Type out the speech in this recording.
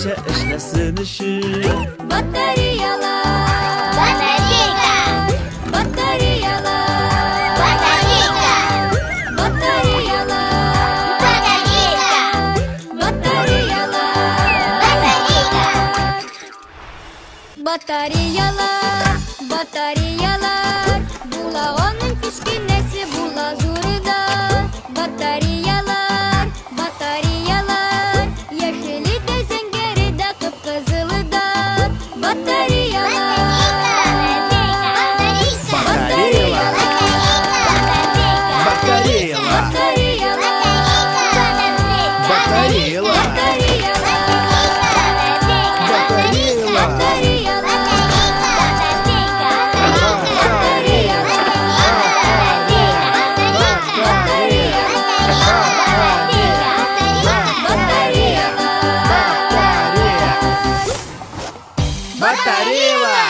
işe işlesin işi. Батареялар, Батарейка, батареялар, батарейка, батареялар, батарейка, батареялар, батарейка. батареялар, батареялар. Була onun кичкенесі, була зурida. Батареялар, батареялар. Yeşili de zengeri de kıpkızılı da. Батареялар, Батареялар, батареялар, батареялар, батарея.